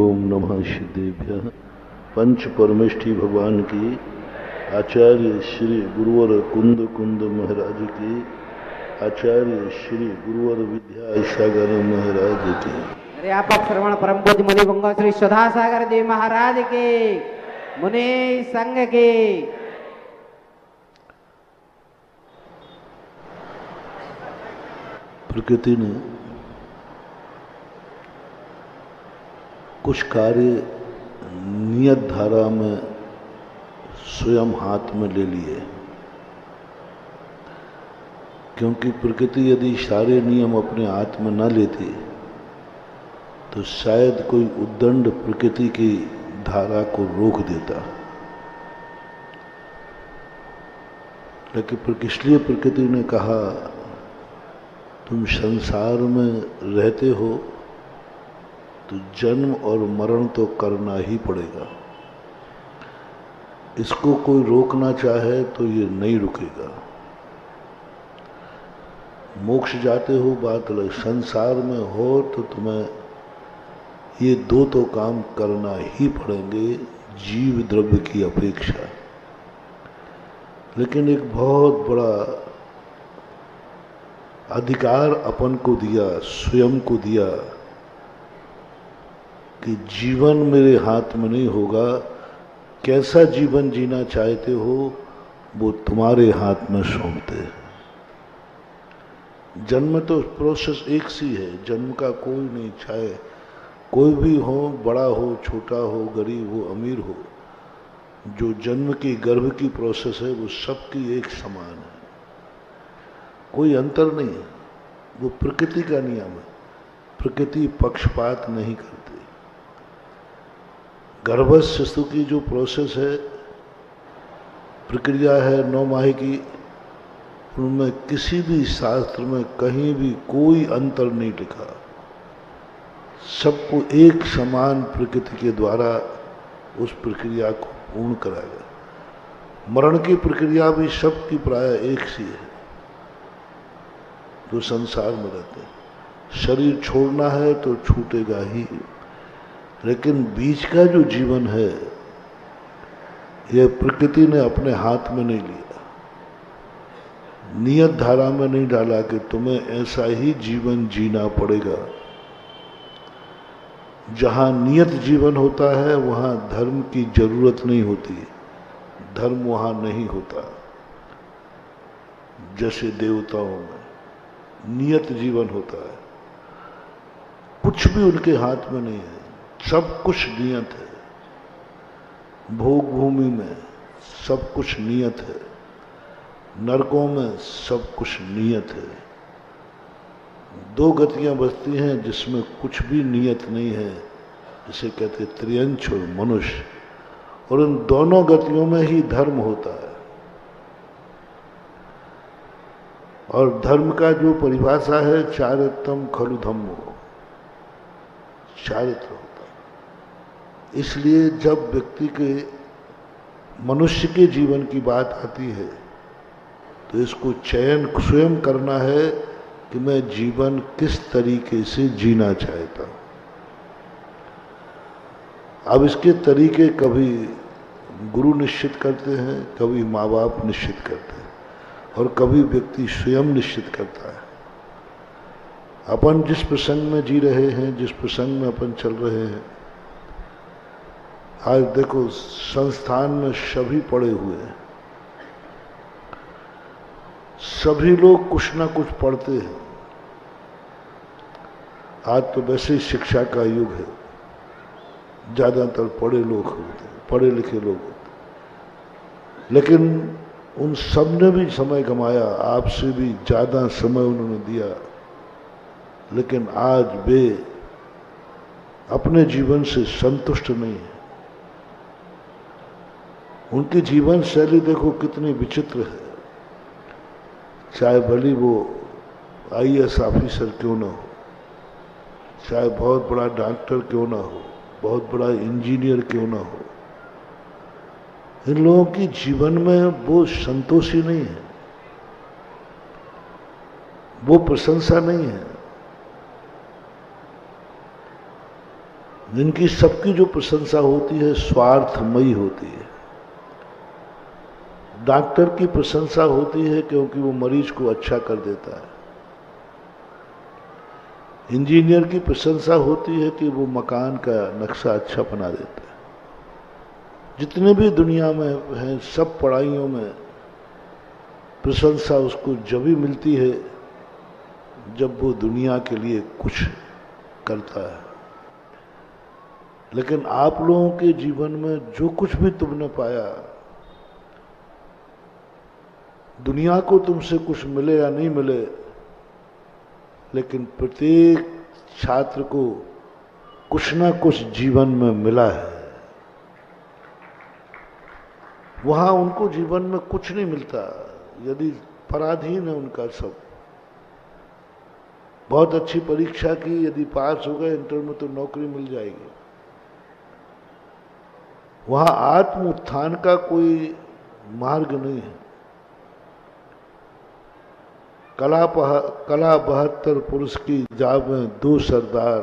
ओम नमः सिद्धेभ्यः। पंच परमेष्ठी भगवान की, आचार्य श्री गुरुवर कुंद कुंद महाराज की, आचार्य श्री गुरुवर विद्यासागर महाराज की। अरे आप श्रवण परम पूज्य मुनि पुंगव श्री सुधासागर देव महाराज के, मुनि संघ के। प्रकृति ने कुछ कार्य नियत धारा में स्वयं हाथ में ले लिए, क्योंकि प्रकृति यदि सारे नियम अपने हाथ में न लेती तो शायद कोई उद्दंड प्रकृति की धारा को रोक देता। लेकिन इसलिए प्रकृति ने कहा तुम संसार में रहते हो तो जन्म और मरण तो करना ही पड़ेगा। इसको कोई रोकना चाहे तो ये नहीं रुकेगा। मोक्ष जाते हो बात अलग, संसार में हो तो तुम्हें ये दो तो काम करना ही पड़ेंगे, जीव द्रव्य की अपेक्षा। लेकिन एक बहुत बड़ा अधिकार अपन को दिया, स्वयं को दिया कि जीवन मेरे हाथ में नहीं होगा, कैसा जीवन जीना चाहते हो वो तुम्हारे हाथ में सौंपते हैं। जन्म तो प्रोसेस एक सी है, जन्म का कोई नहीं, चाहे कोई भी हो, बड़ा हो, छोटा हो, गरीब हो, अमीर हो, जो जन्म की गर्भ की प्रोसेस है वो सबकी एक समान है, कोई अंतर नहीं है। वो प्रकृति का नियम है, प्रकृति पक्षपात नहीं करती। गर्भस्थ शिशु की जो प्रोसेस है, प्रक्रिया है 9 माह की, उनमें किसी भी शास्त्र में कहीं भी कोई अंतर नहीं लिखा। सबको एक समान प्रकृति के द्वारा उस प्रक्रिया को पूर्ण कराया गया। मरण की प्रक्रिया भी सबकी प्राय एक सी है जो संसार में रहते हैं। शरीर छोड़ना है तो छूटेगा ही, लेकिन बीच का जो जीवन है यह प्रकृति ने अपने हाथ में नहीं लिया, नियत धारा में नहीं डाला कि तुम्हें ऐसा ही जीवन जीना पड़ेगा। जहां नियत जीवन होता है वहां धर्म की जरूरत नहीं होती, धर्म वहां नहीं होता। जैसे देवताओं में नियत जीवन होता है, कुछ भी उनके हाथ में नहीं है, सब कुछ नियत है। भोग भूमि में सब कुछ नियत है, नरकों में सब कुछ नियत है। 2 गतियां बचती हैं जिसमें कुछ भी नियत नहीं है, जिसे कहते त्रियंच और मनुष्य, और उन दोनों गतियों में ही धर्म होता है। और धर्म का जो परिभाषा है चारित्रम खलु धम्मो, चारित्र होता है। इसलिए जब व्यक्ति के मनुष्य के जीवन की बात आती है तो इसको चयन स्वयं करना है कि मैं जीवन किस तरीके से जीना चाहता हूं। अब इसके तरीके कभी गुरु निश्चित करते हैं, कभी माँ बाप निश्चित करते हैं, और कभी व्यक्ति स्वयं निश्चित करता है। अपन जिस प्रसंग में जी रहे हैं, जिस प्रसंग में अपन चल रहे हैं, आज देखो संस्थान में सभी पढ़े हुए हैं, सभी लोग कुछ ना कुछ पढ़ते हैं। आज तो वैसे ही शिक्षा का युग है, ज्यादातर पढ़े लोग होते हैं, पढ़े लिखे लोग होते हैं। लेकिन उन सब ने भी समय कमाया, आपसे भी ज्यादा समय उन्होंने दिया, लेकिन आज वे अपने जीवन से संतुष्ट नहीं है। उनकी जीवन शैली देखो कितनी विचित्र है। चाहे भली वो IAS ऑफिसर क्यों ना हो, चाहे बहुत बड़ा डॉक्टर क्यों ना हो, बहुत बड़ा इंजीनियर क्यों ना हो, इन लोगों की जीवन में वो संतोषी नहीं है, वो प्रशंसा नहीं है। जिनकी सबकी जो प्रशंसा होती है स्वार्थमयी होती है। डॉक्टर की प्रशंसा होती है क्योंकि वो मरीज को अच्छा कर देता है। इंजीनियर की प्रशंसा होती है कि वो मकान का नक्शा अच्छा बना देता है। जितने भी दुनिया में हैं सब पढ़ाइयों में प्रशंसा उसको जब भी मिलती है जब वो दुनिया के लिए कुछ करता है। लेकिन आप लोगों के जीवन में जो कुछ भी तुमने पाया, दुनिया को तुमसे कुछ मिले या नहीं मिले, लेकिन प्रत्येक छात्र को कुछ ना कुछ जीवन में मिला है। वहां उनको जीवन में कुछ नहीं मिलता यदि पराधीन है उनका सब। बहुत अच्छी परीक्षा की, यदि पास हो गए इंटर में तो नौकरी मिल जाएगी। वहां आत्म उत्थान का कोई मार्ग नहीं है। कला 72 पुरुष की जाब में 2 सरदार,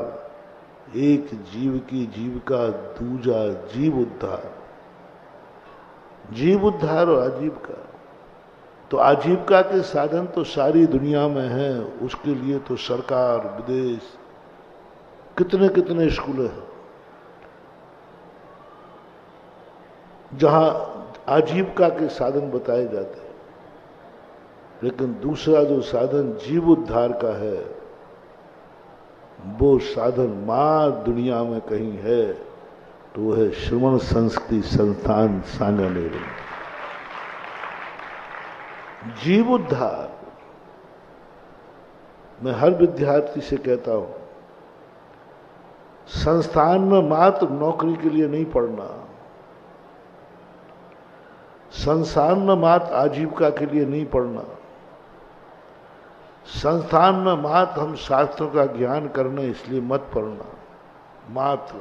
एक जीव की जीविका, दूजा जीव उद्धार। जीव उद्धार और आजीविका, तो आजीविका के साधन तो सारी दुनिया में हैं। उसके लिए तो सरकार, विदेश, कितने कितने स्कूल हैं जहां आजीविका के साधन बताए जाते हैं। लेकिन दूसरा जो साधन जीव उद्धार का है, वो साधन मां दुनिया में कहीं है तो वो है श्रवण संस्कृति संस्थान सांगानेर। जीव उद्धार मैं हर विद्यार्थी से कहता हूं, संस्थान में मात्र नौकरी के लिए नहीं पढ़ना, संस्थान में मात्र आजीविका के लिए नहीं पढ़ना, संस्थान में मात्र हम शास्त्रों का ज्ञान करने इसलिए मत पढ़ना। मात्र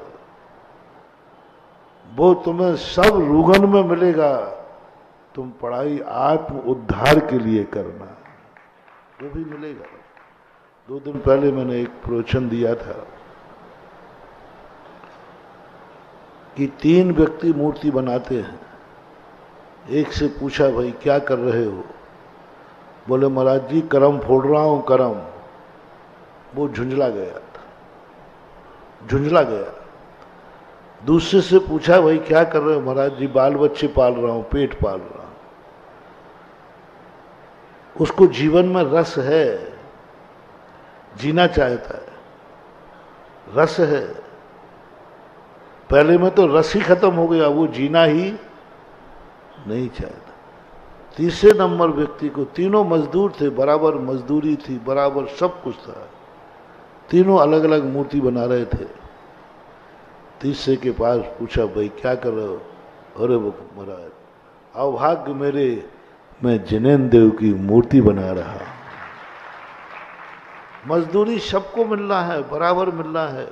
वो तुम्हें सब रुगन में मिलेगा, तुम पढ़ाई आत्म उद्धार के लिए करना, वो भी मिलेगा। 2 दिन पहले मैंने एक प्रवचन दिया था कि 3 व्यक्ति मूर्ति बनाते हैं। एक से पूछा, भाई क्या कर रहे हो? बोले महाराज जी करम फोड़ रहा हूं करम। वो झुंझला गया था, झुंझला गया। दूसरे से पूछा, भाई क्या कर रहे हो? महाराज जी बाल बच्चे पाल रहा हूं, पेट पाल रहा हूं। उसको जीवन में रस है, जीना चाहता है, रस है। पहले में तो रस ही खत्म हो गया, वो जीना ही नहीं चाहता। तीसरे नंबर व्यक्ति को, तीनों मजदूर थे, बराबर मजदूरी थी, बराबर सब कुछ था, तीनों अलग अलग मूर्ति बना रहे थे। तीसरे के पास पूछा, भाई क्या कर रहे हो? अरे वो महाराज अभाग्य मेरे, मैं जिनेन्द्र देव की मूर्ति बना रहा। मजदूरी सबको मिलना है, बराबर मिलना है,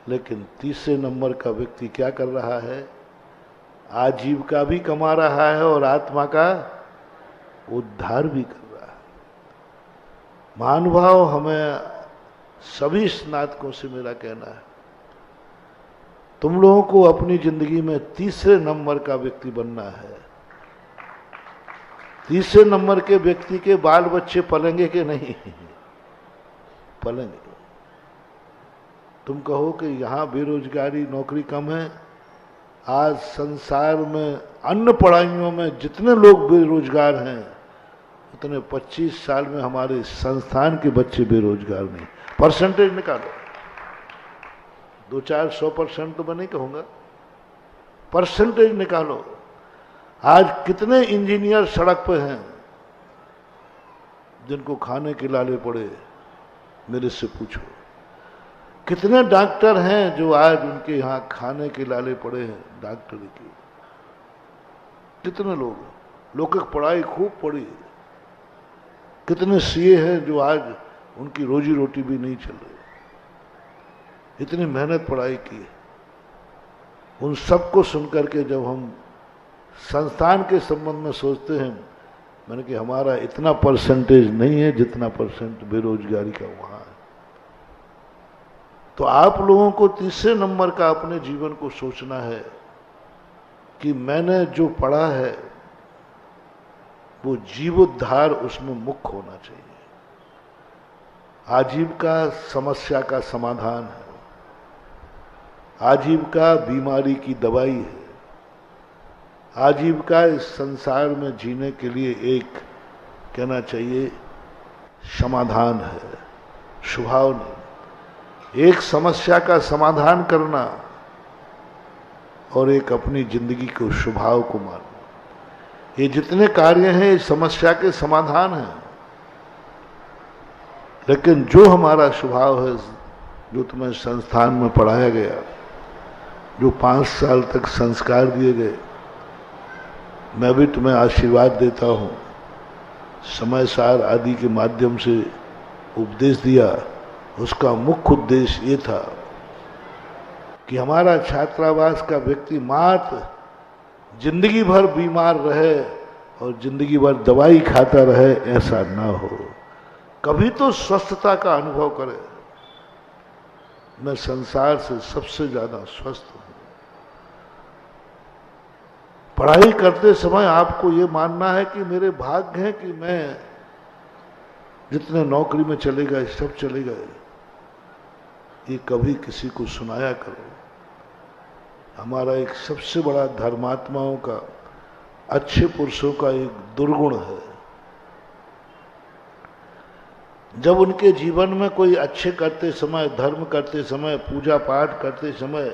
लेकिन तीसरे नंबर का व्यक्ति क्या कर रहा है? आजीविका भी कमा रहा है और आत्मा का उद्धार भी कर रहा है। महानुभाव, हमें सभी स्नातकों से मेरा कहना है, तुम लोगों को अपनी जिंदगी में तीसरे नंबर का व्यक्ति बनना है। तीसरे नंबर के व्यक्ति के बाल बच्चे पलेंगे कि नहीं? पलेंगे। तुम कहो कि यहां बेरोजगारी, नौकरी कम है। आज संसार में अन्य पढ़ाइयों में जितने लोग बेरोजगार हैं, उतने 25 साल में हमारे संस्थान के बच्चे बेरोजगार नहीं। परसेंटेज निकालो, 2-4-100% तो मैं नहीं कहूंगा, परसेंटेज निकालो। आज कितने इंजीनियर सड़क पे हैं जिनको खाने के लाले पड़े, मेरे से पूछो। कितने डॉक्टर हैं जो आज उनके यहाँ खाने के लाले पड़े हैं डॉक्टरी की। कितने लोग की पढ़ाई खूब पढ़ी। कितने सीए हैं जो आज उनकी रोजी रोटी भी नहीं चल रही, इतनी मेहनत पढ़ाई की। उन सबको सुनकर के जब हम संस्थान के संबंध में सोचते हैं, मैंने कि हमारा इतना परसेंटेज नहीं है जितना परसेंट बेरोजगारी का वहां है। तो आप लोगों को तीसरे नंबर का अपने जीवन को सोचना है कि मैंने जो पढ़ा है वो जीवोद्धार उसमें मुख्य होना चाहिए। आजीविका समस्या का समाधान है, आजीविका बीमारी की दवाई है, आजीविका इस संसार में जीने के लिए एक कहना चाहिए समाधान है, स्वभाव नहीं। एक समस्या का समाधान करना और एक अपनी जिंदगी को स्वभाव को मानना, ये जितने कार्य हैं इस समस्या के समाधान हैं। लेकिन जो हमारा स्वभाव है, जो तुम्हें संस्थान में पढ़ाया गया, जो 5 साल तक संस्कार दिए गए, मैं भी तुम्हें आशीर्वाद देता हूं, समय सार आदि के माध्यम से उपदेश दिया। उसका मुख्य उद्देश्य ये था कि हमारा छात्रावास का व्यक्ति मात्र जिंदगी भर बीमार रहे और जिंदगी भर दवाई खाता रहे, ऐसा ना हो। कभी तो स्वस्थता का अनुभव करे। मैं संसार से सबसे ज्यादा स्वस्थ हूं। पढ़ाई करते समय आपको ये मानना है कि मेरे भाग्य है कि मैं जितने नौकरी में चले गए सब चले गए, ये कभी किसी को सुनाया करो। हमारा एक सबसे बड़ा धर्मात्माओं का, अच्छे पुरुषों का एक दुर्गुण है, जब उनके जीवन में कोई अच्छे करते समय, धर्म करते समय, पूजा पाठ करते समय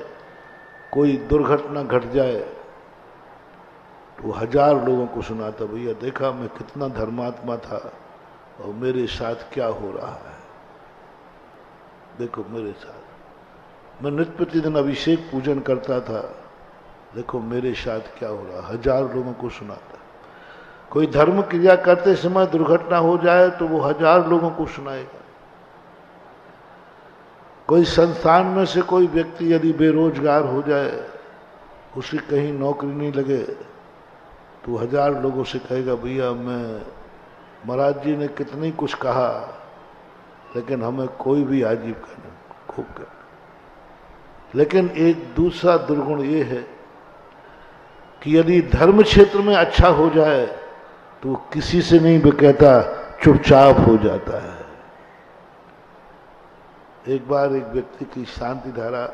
कोई दुर्घटना घट जाए तो 1000 लोगों को सुनाता, भैया देखा मैं कितना धर्मात्मा था और मेरे साथ क्या हो रहा है, देखो मेरे साथ, मैं नित्य प्रतिदिन अभिषेक पूजन करता था, देखो मेरे साथ क्या हो रहा, 1000 लोगों को सुनाता। कोई धर्म क्रिया करते समय दुर्घटना हो जाए तो वो 1000 लोगों को सुनाएगा। कोई संस्थान में से कोई व्यक्ति यदि बेरोजगार हो जाए, उसे कहीं नौकरी नहीं लगे, तो 1000 लोगों से कहेगा, भैया मैं, महाराज जी ने कितनी कुछ कहा लेकिन हमें कोई भी आजीविका नहीं, खूब कर। लेकिन एक दूसरा दुर्गुण ये है कि यदि धर्म क्षेत्र में अच्छा हो जाए तो किसी से नहीं भी कहता, चुपचाप हो जाता है। एक बार एक व्यक्ति की शांति धारा,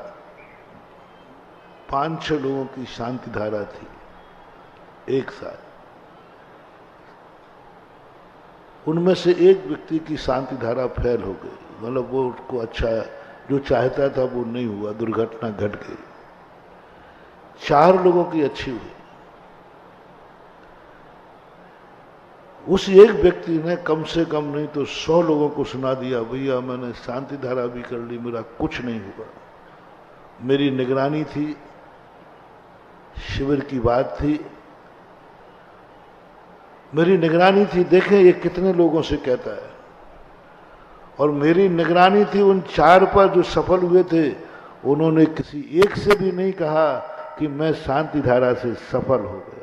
5-6 लोगों की शांति धारा थी एक साथ। उनमें से एक व्यक्ति की शांति धारा फेल हो गई, मतलब वो उसको अच्छा जो चाहता था वो नहीं हुआ, दुर्घटना घट गई। 4 लोगों की अच्छी हुई। उस एक व्यक्ति ने कम से कम नहीं तो 100 लोगों को सुना दिया, भैया मैंने शांति धारा भी कर ली, मेरा कुछ नहीं हुआ। मेरी निगरानी थी, शिविर की बात थी, मेरी निगरानी थी, देखें ये कितने लोगों से कहता है। और मेरी निगरानी थी उन 4 पर जो सफल हुए थे, उन्होंने किसी एक से भी नहीं कहा कि मैं शांति धारा से सफल हो गया।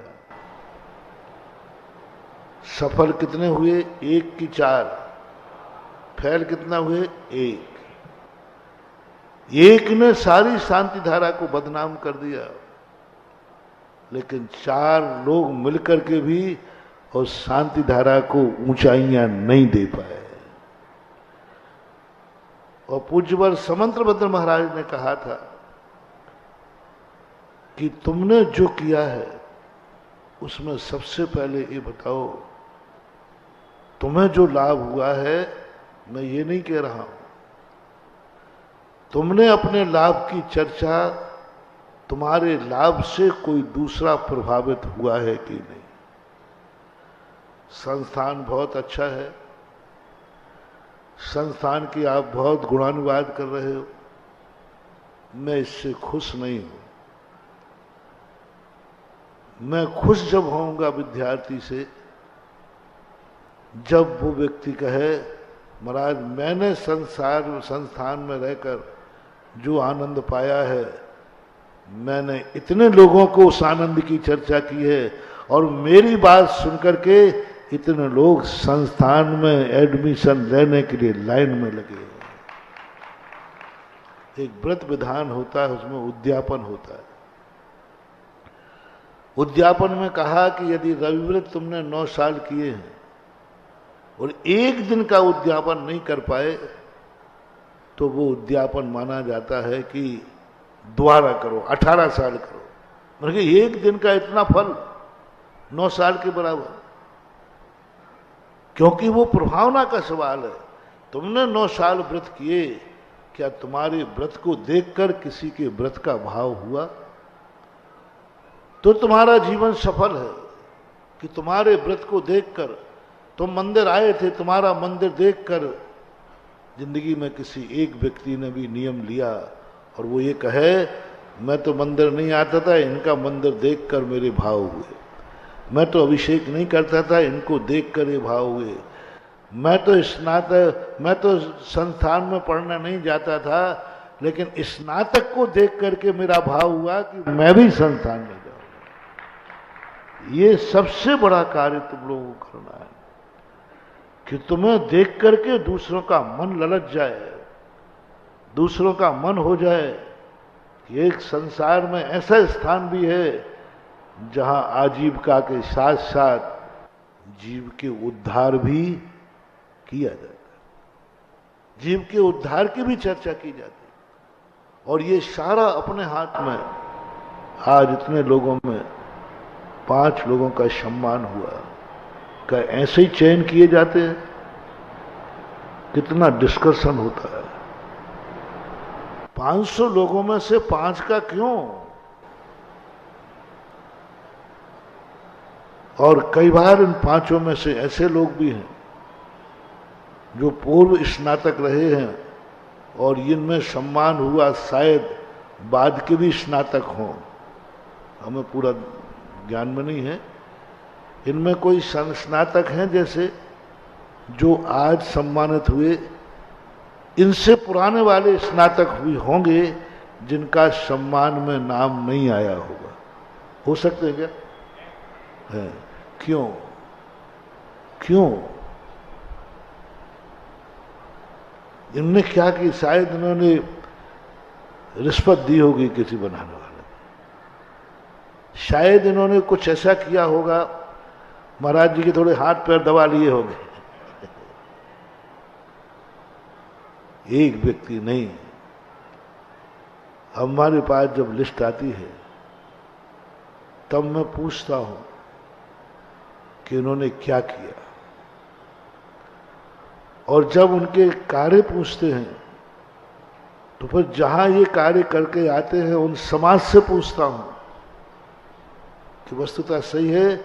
सफल कितने हुए? 1 की 4। फेल कितना हुए? 1। एक ने सारी शांति धारा को बदनाम कर दिया, लेकिन 4 लोग मिलकर के भी और शांति धारा को ऊंचाइयां नहीं दे पाए। और पूज्यवर समंतभद्र महाराज ने कहा था कि तुमने जो किया है उसमें सबसे पहले ये बताओ, तुम्हें जो लाभ हुआ है, मैं ये नहीं कह रहा हूं, तुमने अपने लाभ की चर्चा, तुम्हारे लाभ से कोई दूसरा प्रभावित हुआ है कि नहीं। संस्थान बहुत अच्छा है, संस्थान की आप बहुत गुणानुवाद कर रहे हो, मैं इससे खुश नहीं हूं। मैं खुश जब होऊंगा विद्यार्थी से, जब वो व्यक्ति कहे, महाराज मैंने संस्थान में रहकर जो आनंद पाया है, मैंने इतने लोगों को उस आनंद की चर्चा की है और मेरी बात सुनकर के इतने लोग संस्थान में एडमिशन लेने के लिए लाइन में लगे। एक व्रत विधान होता है, उसमें उद्यापन होता है। उद्यापन में कहा कि यदि रविव्रत तुमने 9 साल किए हैं और एक दिन का उद्यापन नहीं कर पाए तो वो उद्यापन माना जाता है कि दोबारा करो, 18 साल करो। मतलब कि एक दिन का इतना फल 9 साल के बराबर, क्योंकि वो प्रभावना का सवाल है। तुमने 9 साल व्रत किए, क्या तुम्हारे व्रत को देखकर किसी के व्रत का भाव हुआ तो तुम्हारा जीवन सफल है। कि तुम्हारे व्रत को देखकर तुम मंदिर आए थे, तुम्हारा मंदिर देखकर जिंदगी में किसी एक व्यक्ति ने भी नियम लिया और वो ये कहे मैं तो मंदिर नहीं आता था, इनका मंदिर देखकर मेरे भाव हुए। मैं तो अभिषेक नहीं करता था, इनको देखकर ये भाव हुए। मैं तो संस्थान में पढ़ने नहीं जाता था, लेकिन स्नातक को देख करके मेरा भाव हुआ कि मैं भी संस्थान में जाऊं। ये सबसे बड़ा कार्य तुम लोगों को करना है कि तुम्हें देख करके दूसरों का मन ललच जाए, दूसरों का मन हो जाए कि एक संसार में ऐसा स्थान भी है जहां आजीविका के साथ साथ जीव के उद्धार भी किया जाता है, जीव के उद्धार की भी चर्चा की जाती है। और ये सारा अपने हाथ में। आज इतने लोगों में 5 लोगों का सम्मान हुआ, क्या ऐसे ही चयन किए जाते हैं? कितना डिस्कशन होता है। 500 लोगों में से 5 का क्यों? और कई बार इन 5 में से ऐसे लोग भी हैं जो पूर्व स्नातक रहे हैं और इनमें सम्मान हुआ शायद बाद के भी स्नातक हों, हमें पूरा ज्ञान में नहीं है। इनमें कोई स्नातक हैं जैसे जो आज सम्मानित हुए, इनसे पुराने वाले स्नातक भी होंगे जिनका सम्मान में नाम नहीं आया होगा। हो सकते हैं क्या? है। क्यों? क्यों? इनने क्या कि शायद इन्होंने रिश्वत दी होगी किसी बनाने वाले, शायद इन्होंने कुछ ऐसा किया होगा, महाराज जी के थोड़े हाथ पैर दबा लिए होंगे। एक व्यक्ति नहीं। हमारे पास जब लिस्ट आती है तब मैं पूछता हूं कि इन्होंने क्या किया, और जब उनके कार्य पूछते हैं तो फिर जहां ये कार्य करके आते हैं उन समाज से पूछता हूं कि वस्तुतः सही है,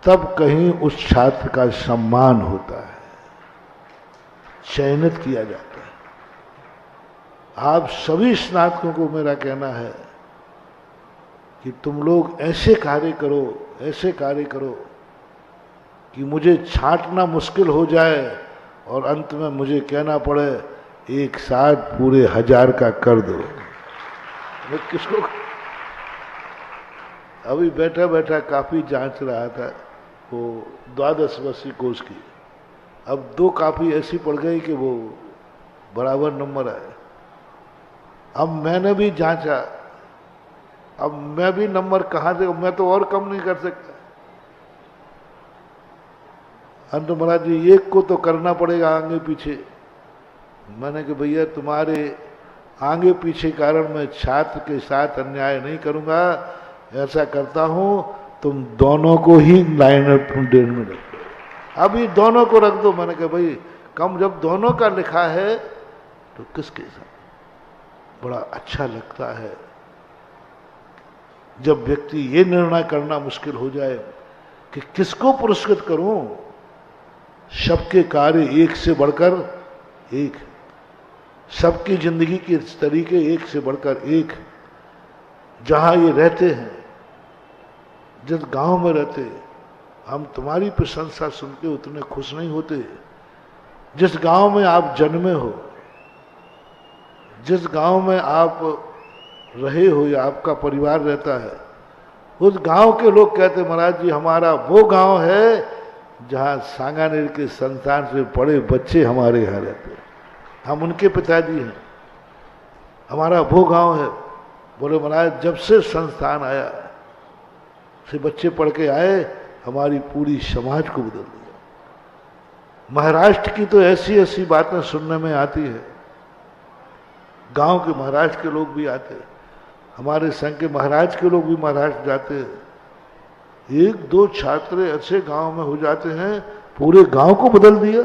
तब कहीं उस छात्र का सम्मान होता है, चयनित किया जाता है। आप सभी स्नातकों को मेरा कहना है कि तुम लोग ऐसे कार्य करो, ऐसे कार्य करो कि मुझे छांटना मुश्किल हो जाए और अंत में मुझे कहना पड़े एक साथ पूरे 1000 का कर दो। मैं किसको अभी बैठा बैठा काफी जांच रहा था वो 12 वर्षीय कोर्स की। अब 2 काफी ऐसी पड़ गई कि वो बराबर नंबर आए। अब मैंने भी जांचा, अब मैं भी नंबर कहाँ से, मैं तो और कम नहीं कर सकता। अंत महाराज जी एक को तो करना पड़ेगा आगे पीछे। मैंने कहा भैया तुम्हारे आगे पीछे कारण मैं छात्र के साथ अन्याय नहीं करूंगा, ऐसा करता हूं तुम दोनों को ही लाइन डेढ़ में रख दो, अभी दोनों को रख दो। मैंने कहा भाई कम जब दोनों का लिखा है तो किसके साथ? बड़ा अच्छा लगता है जब व्यक्ति ये निर्णय करना मुश्किल हो जाए कि किसको पुरस्कृत करूं। सबके कार्य एक से बढ़कर एक, सबकी जिंदगी के तरीके एक से बढ़कर एक। जहां ये रहते हैं, जिस गांव में रहते, हम तुम्हारी प्रशंसा सुन के उतने खुश नहीं होते। जिस गांव में आप जन्मे हो, जिस गांव में आप रहे हो या आपका परिवार रहता है, उस गांव के लोग कहते महाराज जी हमारा वो गांव है जहां सांगानेर के संतान से बड़े बच्चे हमारे यहाँ रहते हैं, हम उनके पिताजी हैं। हमारा वो गांव है। बोले महाराज जब से संस्थान आया से बच्चे पढ़ के आए, हमारी पूरी समाज को बदल दिया। महाराष्ट्र की तो ऐसी ऐसी बातें सुनने में आती है, गांव के महाराष्ट्र के लोग भी आते, हमारे संघ के महाराज के लोग भी महाराष्ट्र जाते हैं। एक दो छात्र अच्छे गांव में हो जाते हैं, पूरे गांव को बदल दिया,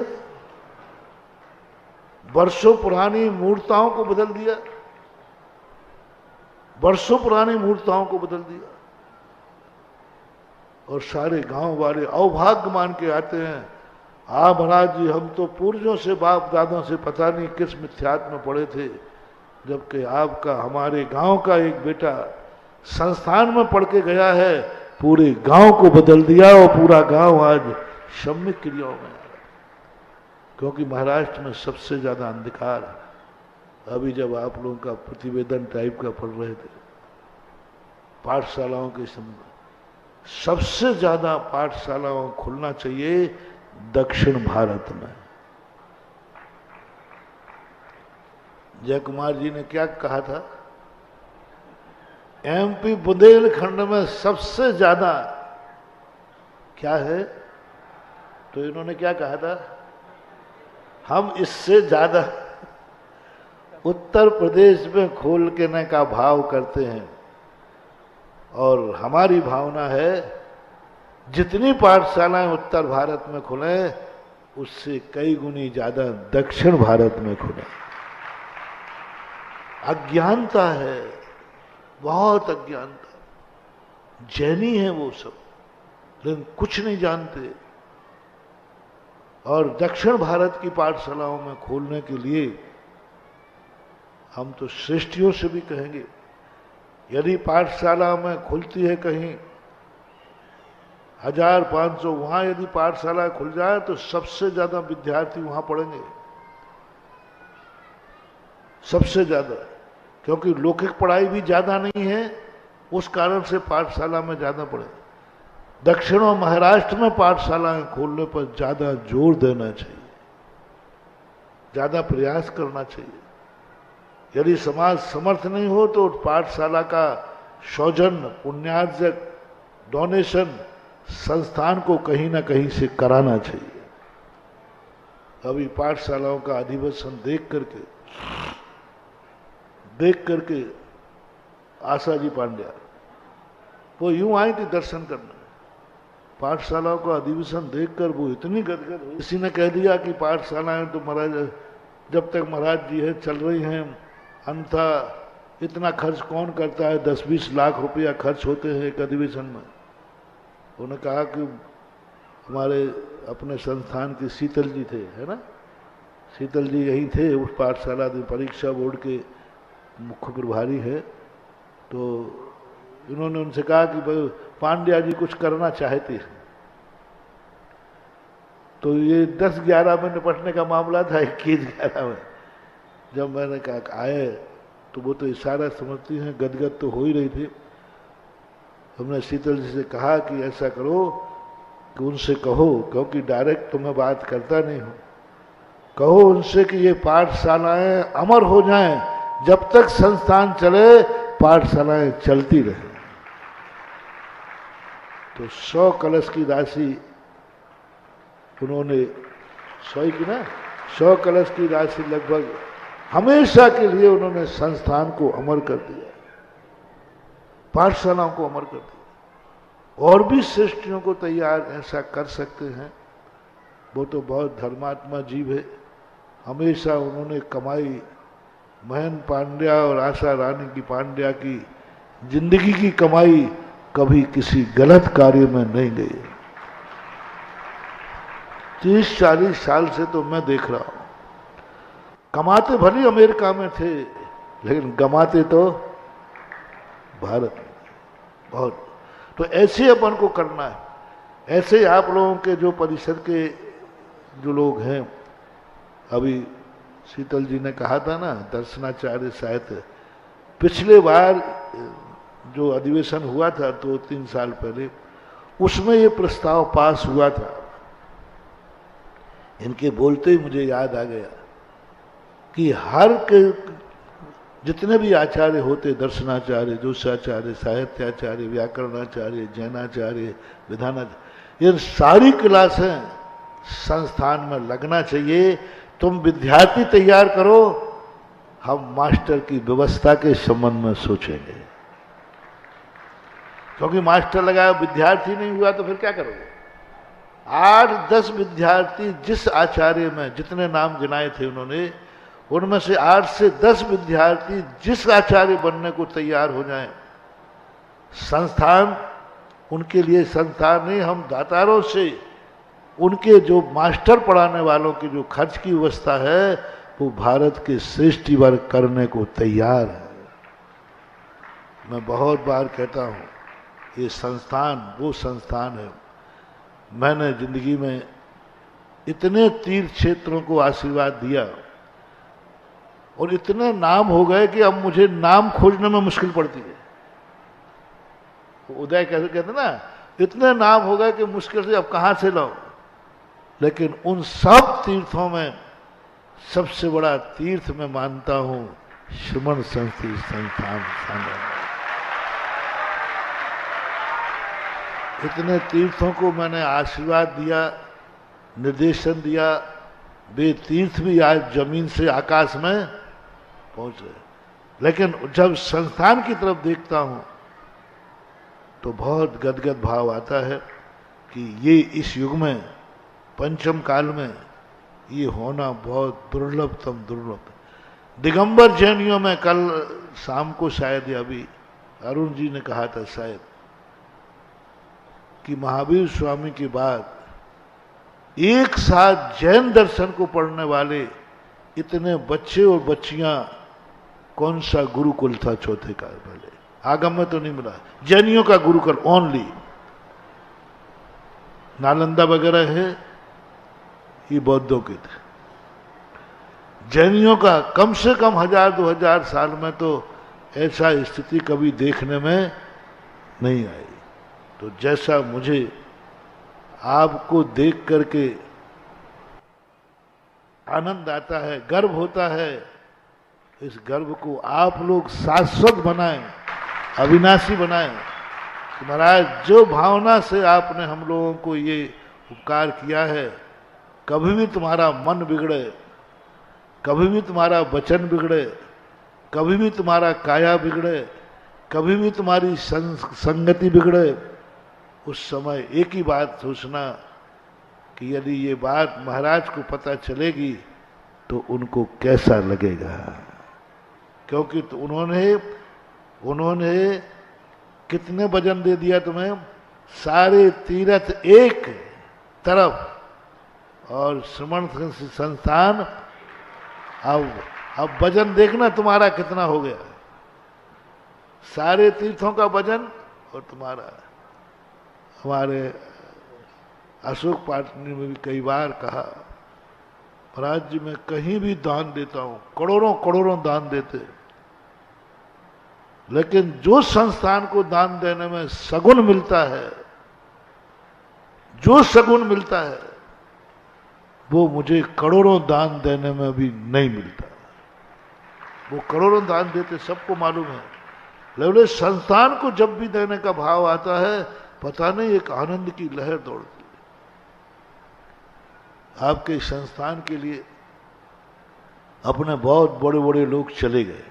वर्षों पुरानी मूर्ताओं को बदल दिया, वर्षों पुरानी मूर्ताओं को बदल दिया। और सारे गांव वाले अवभाग्य मान के आते हैं, महाराज जी हम तो पूर्वजों से बाप दादों से पता नहीं किस मिथ्यात्व में पड़े थे, जबकि आपका हमारे गांव का एक बेटा संस्थान में पढ़ के गया है, पूरे गांव को बदल दिया और पूरा गांव आज सम्यक क्रियाओं में आ रहा है। क्योंकि महाराष्ट्र में सबसे ज्यादा अंधकार है। अभी जब आप लोगों का प्रतिवेदन टाइप का पढ़ रहे थे पाठशालाओं के संबंध, सबसे ज्यादा पाठशालाओं खुलना चाहिए दक्षिण भारत में। जय कुमार जी ने क्या कहा था, एमपी बुंदेलखंड में सबसे ज्यादा क्या है, तो इन्होंने क्या कहा था, हम इससे ज्यादा उत्तर प्रदेश में खोल के न का भाव करते हैं। और हमारी भावना है जितनी पाठशालाएं उत्तर भारत में खुले उससे कई गुनी ज्यादा दक्षिण भारत में खुले। अज्ञानता है, बहुत अज्ञानता, जैनी है वो सब, लेकिन कुछ नहीं जानते। और दक्षिण भारत की पाठशालाओं में खोलने के लिए हम तो श्रेष्ठियों से भी कहेंगे, यदि पाठशाला में खुलती है कहीं 1500, वहां यदि पाठशाला खुल जाए तो सबसे ज्यादा विद्यार्थी वहां पढ़ेंगे, सबसे ज्यादा। क्योंकि लौकिक पढ़ाई भी ज्यादा नहीं है, उस कारण से पाठशाला में ज्यादा पढ़े। दक्षिण और महाराष्ट्र में पाठशालाएं खोलने पर ज्यादा जोर देना चाहिए, ज्यादा प्रयास करना चाहिए। यदि समाज समर्थ नहीं हो तो पाठशाला का सौजन्य, पुण्यार्जक, डोनेशन संस्थान को कहीं ना कहीं से कराना चाहिए। अभी पाठशालाओं का अधिवेशन देख करके आशा जी पांड्या वो यूं आई थी दर्शन करने, पाठशालाओं का अधिवेशन देखकर वो इतनी गदगद हुई। किसी ने कह दिया कि पाठशालाएं तो महाराज जब तक महाराज जी है चल रही हैं, अन्यथा इतना खर्च कौन करता है, 10-20 लाख रुपया खर्च होते हैं एक अधिवेशन में। उन्होंने कहा कि हमारे अपने संस्थान के शीतल जी थे, है ना, शीतल जी यही थे, उस पाठशाला में परीक्षा बोर्ड के मुख्य प्रभारी है। तो इन्होंने उनसे कहा कि भाई पांड्या जी कुछ करना चाहते हैं। तो ये 10-11 में निपटने का मामला था, 21-11 में जब मैंने कहा आए तो वो तो इशारा समझती हैं, गदगद तो हो ही रही थी। हमने शीतल जी से कहा कि ऐसा करो कि उनसे कहो, क्योंकि डायरेक्ट तो मैं बात करता नहीं हूं, कहो उनसे कि ये पाठशालाएं अमर हो जाएं, जब तक संस्थान चले पाठशालाएं चलती रहे। तो 100 कलश की राशि उन्होंने 100 कलश की राशि लगभग हमेशा के लिए उन्होंने संस्थान को अमर कर दिया, पाठशालाओं को अमर कर दिया। और भी श्रेष्ठियों को तैयार ऐसा कर सकते हैं, वो तो बहुत धर्मात्मा जीव है। हमेशा उन्होंने कमाई, महेंद्र पांड्या और आशा रानी की पांड्या की जिंदगी की कमाई कभी किसी गलत कार्य में नहीं गई। 30-40 साल से तो मैं देख रहा हूं, कमाते भले अमेरिका में थे लेकिन गमाते तो भारत में बहुत। तो ऐसे अपन को करना है। ऐसे आप लोगों के जो परिसर के जो लोग हैं, अभी शीतल जी ने कहा था ना दर्शनाचार्य साहित्य, पिछले बार जो अधिवेशन हुआ था 2-3 साल पहले, उसमें ये प्रस्ताव पास हुआ था। इनके बोलते ही मुझे याद आ गया कि हर जितने भी आचार्य होते, दर्शनाचार्य, जोशाचार्य, साहित्याचार्य, व्याकरणाचार्य, जैनाचार्य, विधानाचार्य, ये सारी क्लासें संस्थान में लगना चाहिए। तुम विद्यार्थी तैयार करो, हम मास्टर की व्यवस्था के संबंध में सोचेंगे। क्योंकि मास्टर लगाया, विद्यार्थी नहीं हुआ तो फिर क्या करोगे? 8-10 विद्यार्थी जिस आचार्य में जितने नाम गिनाए थे उन्होंने, उनमें से 8 से 10 विद्यार्थी जिस आचार्य बनने को तैयार हो जाएं, संस्थान उनके लिए संस्थान नहीं, हम दातारों से उनके जो मास्टर पढ़ाने वालों की जो खर्च की व्यवस्था है वो भारत के श्रेष्ठ वर्ग करने को तैयार है। मैं बहुत बार कहता हूँ, ये संस्थान वो संस्थान है। मैंने जिंदगी में इतने तीर्थ क्षेत्रों को आशीर्वाद दिया और इतने नाम हो गए कि अब मुझे नाम खोजने में मुश्किल पड़ती है। उदय कैसे कहते ना, इतने नाम हो गए कि मुश्किल से अब कहां से लाओ। लेकिन उन सब तीर्थों में सबसे बड़ा तीर्थ मैं मानता हूं श्रमण संस्कृति संस्थान संगम। इतने तीर्थों को मैंने आशीर्वाद दिया, निर्देशन दिया, वे तीर्थ भी आज जमीन से आकाश में पहुंच रहे। लेकिन जब संस्थान की तरफ देखता हूं तो बहुत गदगद भाव आता है कि ये इस युग में, पंचम काल में ये होना बहुत दुर्लभतम दुर्लभ। दिगंबर जैनियों में कल शाम को शायद या अभी अरुण जी ने कहा था शायद कि महावीर स्वामी के बाद एक साथ जैन दर्शन को पढ़ने वाले इतने बच्चे और बच्चियां कौन सा गुरुकुल था चौथे काल पहले? आगम में तो नहीं मिला। जैनियों का गुरुकुल ओनली नालंदा वगैरह है, ये बौद्धों के थे। जैनियों का कम से कम 1000-2000 साल में तो ऐसा स्थिति कभी देखने में नहीं आई। तो जैसा मुझे आपको देख करके आनंद आता है, गर्व होता है, इस गर्व को आप लोग शाश्वत बनाएं, अविनाशी बनाएं। महाराज जो भावना से आपने हम लोगों को ये उपकार किया है, कभी भी तुम्हारा मन बिगड़े, कभी भी तुम्हारा वचन बिगड़े, कभी भी तुम्हारा काया बिगड़े, कभी भी तुम्हारी संगति बिगड़े, उस समय एक ही बात सोचना कि यदि ये बात महाराज को पता चलेगी तो उनको कैसा लगेगा। क्योंकि तो उन्होंने कितने वजन दे दिया तुम्हें? सारे तीर्थ एक तरफ और श्रमण संस्थान। अब वजन देखना तुम्हारा कितना हो गया, सारे तीर्थों का वजन और तुम्हारा। हमारे अशोक पाटनी में भी कई बार कहा, महाराज जी मैं कहीं भी दान देता हूं, करोड़ों करोड़ों दान देते, लेकिन जो संस्थान को दान देने में सगुन मिलता है, जो सगुन मिलता है, वो मुझे करोड़ों दान देने में भी नहीं मिलता। वो करोड़ों दान देते, सबको मालूम है, लेकिन संस्थान को जब भी देने का भाव आता है, पता नहीं एक आनंद की लहर दौड़ती है। आपके संस्थान के लिए अपने बहुत बड़े बड़े लोग चले गए,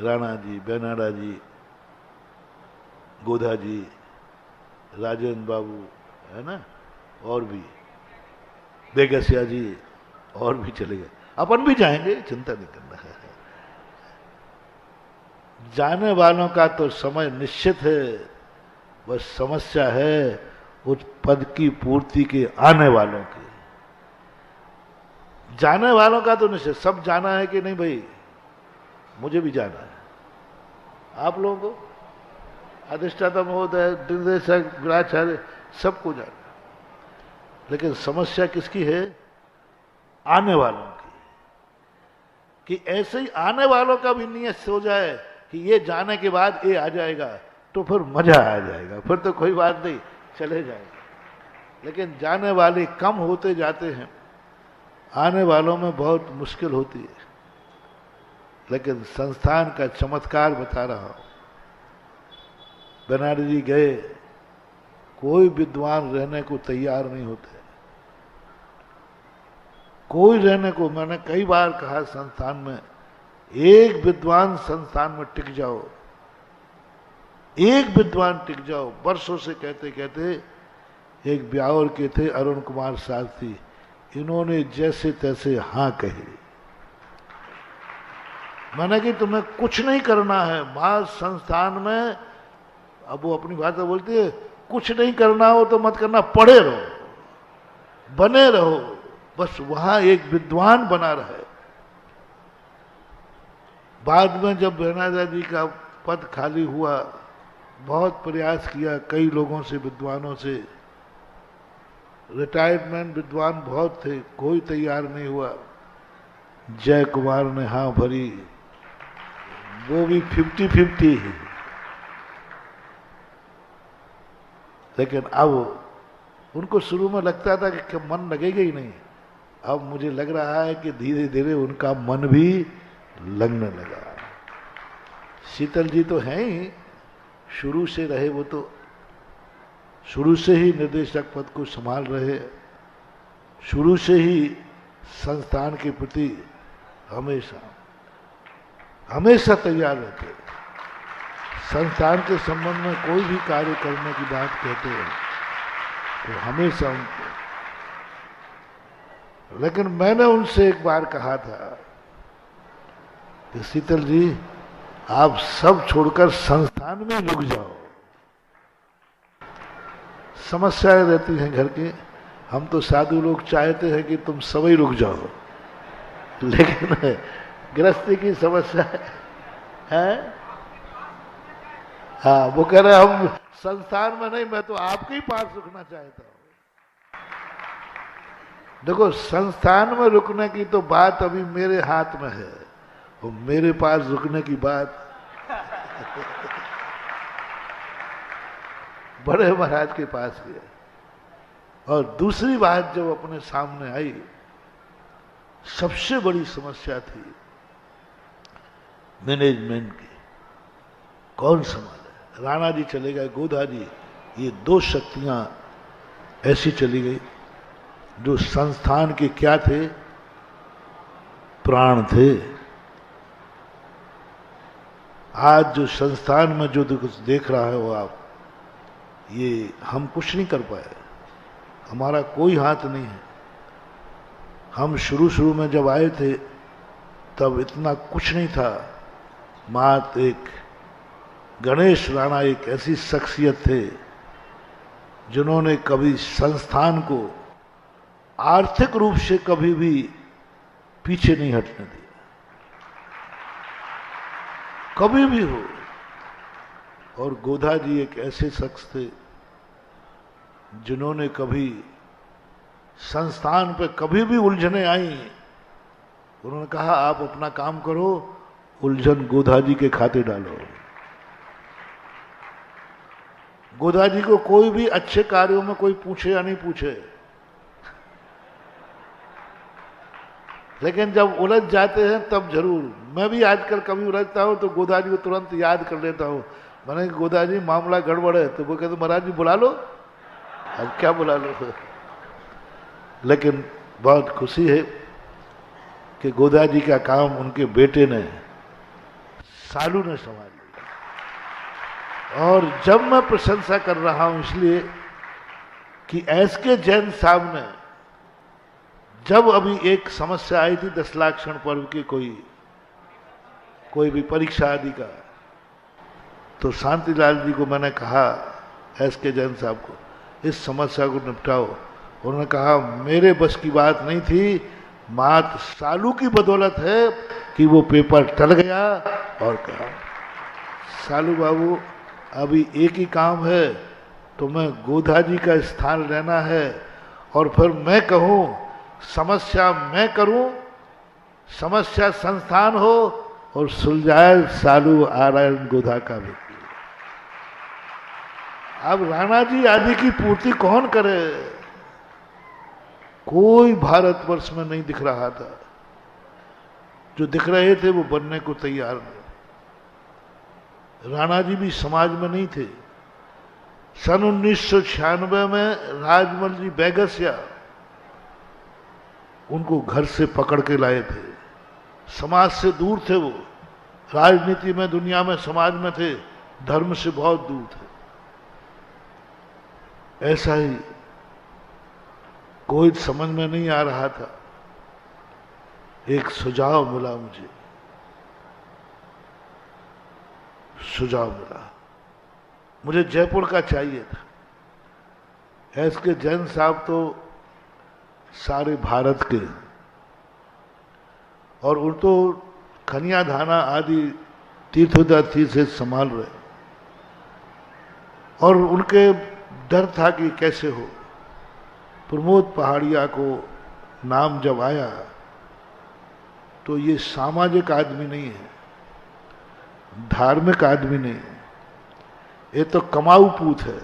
राणा जी, बेनाडा जी, गोधा जी, राजेंद्र बाबू, है ना, और भी बेगसिया जी, और भी चले गए। अपन भी जाएंगे, चिंता नहीं करना है। जाने वालों का तो समय निश्चित है, बस समस्या है उस पद की पूर्ति के आने वालों की। जाने वालों का तो निश्चित, सब जाना है कि नहीं भाई? मुझे भी जाना है, आप लोगों को, अधिष्ठाता महोदय, निर्देशक, गृहाचार्य, सबको जाना है। लेकिन समस्या किसकी है? आने वालों की। कि ऐसे ही आने वालों का भी नियत हो जाए कि ये जाने के बाद ये आ जाएगा तो फिर मजा आ जाएगा, फिर तो कोई बात नहीं, चले जाएंगे। लेकिन जाने वाले कम होते जाते हैं, आने वालों में बहुत मुश्किल होती है। लेकिन संस्थान का चमत्कार बता रहा हूं। बनारस जी गए, कोई विद्वान रहने को तैयार नहीं होते, कोई रहने को। मैंने कई बार कहा संस्थान में, एक विद्वान संस्थान में टिक जाओ, एक विद्वान टिक जाओ। वर्षों से कहते कहते एक ब्यावर के थे अरुण कुमार शास्त्री, इन्होंने जैसे तैसे हाँ कही। मैंने कि तुम्हें कुछ नहीं करना है वहां संस्थान में। अब वो अपनी भाषा बोलती है, कुछ नहीं करना हो तो मत करना, पढ़े रहो, बने रहो, बस वहां एक विद्वान बना रहे। बाद में जब बहनाजा जी का पद खाली हुआ, बहुत प्रयास किया कई लोगों से, विद्वानों से, रिटायरमेंट विद्वान बहुत थे, कोई तैयार नहीं हुआ। जय कुमार ने हाँ भरी, वो भी 50-50 ही। लेकिन अब उनको शुरू में लगता था कि मन लगेगा ही नहीं, अब मुझे लग रहा है कि धीरे धीरे उनका मन भी लगने लगा। शीतल जी तो हैं ही, शुरू से रहे, वो तो शुरू से ही निर्देशक पद को संभाल रहे, शुरू से ही संस्थान के प्रति हमेशा हमेशा तैयार रहते। संस्थान के संबंध में कोई भी कार्य करने की बात कहते हैं तो हमेशा उनको। लेकिन मैंने उनसे एक बार कहा था कि शीतल जी, आप सब छोड़कर संस्थान में रुक जाओ। समस्याएं रहती हैं घर की, हम तो साधु लोग चाहते हैं कि तुम सभी रुक जाओ, लेकिन गृहस्थी की समस्या है। हाँ, वो कह रहे हम संस्थान में नहीं, मैं तो आपके ही पास रुकना चाहता हूं। देखो, संस्थान में रुकने की तो बात अभी मेरे हाथ में है, और मेरे पास रुकने की बात बड़े महाराज के पास की है। और दूसरी बात जो अपने सामने आई, सबसे बड़ी समस्या थी मैनेजमेंट की, कौन संभाले। राणा जी चले गए, गोधा जी, ये दो शक्तियां ऐसी चली गई जो संस्थान के क्या थे, प्राण थे। आज जो संस्थान में जो कुछ देख रहा है वो आप, ये हम कुछ नहीं कर पाए, हमारा कोई हाथ नहीं है। हम शुरू में जब आए थे तब इतना कुछ नहीं था। मात एक गणेश राणा एक ऐसी शख्सियत थे जिन्होंने कभी संस्थान को आर्थिक रूप से कभी भी पीछे नहीं हटने दिया, कभी भी हो। और गोधा जी एक ऐसे शख्स थे जिन्होंने कभी संस्थान पे कभी भी उलझने आई, उन्होंने कहा आप अपना काम करो, उलझन गोधा जी के खाते डालो। गोधा जी को कोई भी अच्छे कार्यों में कोई पूछे या नहीं पूछे, लेकिन जब उलझ जाते हैं तब जरूर। मैं भी आजकल कभी उलझता हूं तो गोधा जी को तुरंत याद कर लेता हूं। मैंने गोधा जी मामला गड़बड़ है, तो वो कहते महाराज जी बुला लो। अब क्या बुला लो। लेकिन बहुत खुशी है कि गोधा जी का काम उनके बेटे ने, सालू ने संभाल लिया। और जब मैं प्रशंसा कर रहा हूं इसलिए कि एसके जैन साहब ने, जब अभी एक समस्या आई थी 10 लाख क्षण पर्व की, कोई भी परीक्षा आदि का, तो शांतिलाल जी को मैंने कहा, एसके जैन साहब को, इस समस्या को निपटाओ। उन्होंने कहा मेरे बस की बात नहीं थी, मात सालू की बदौलत है कि वो पेपर टल गया। और कहा सालू बाबू अभी एक ही काम है, तुम्हें गोधा जी का स्थान लेना है, और फिर मैं कहूं समस्या मैं करूं, समस्या संस्थान हो, और सुलझाए सालू नारायण गोधा का भी। अब राणा जी आदि की पूर्ति कौन करे, कोई भारतवर्ष में नहीं दिख रहा था। जो दिख रहे थे वो बनने को तैयार नहीं। राणा जी भी समाज में नहीं थे। सन 1996 में राजमल जी बेगसिया उनको घर से पकड़ के लाए थे। समाज से दूर थे वो, राजनीति में, दुनिया में, समाज में थे, धर्म से बहुत दूर थे। ऐसा ही कोई समझ में नहीं आ रहा था। एक सुझाव मिला मुझे, मुझे जयपुर का चाहिए था। एस.के. जैन साहब तो सारे भारत के, और उन तो खनिया धाना आदि तीर्थोदर्थी से संभाल रहे, और उनके डर था कि कैसे हो। प्रमोद पहाड़िया को नाम जब आया तो ये सामाजिक आदमी नहीं है, धार्मिक आदमी नहीं है, ये तो कमाऊ पूत है।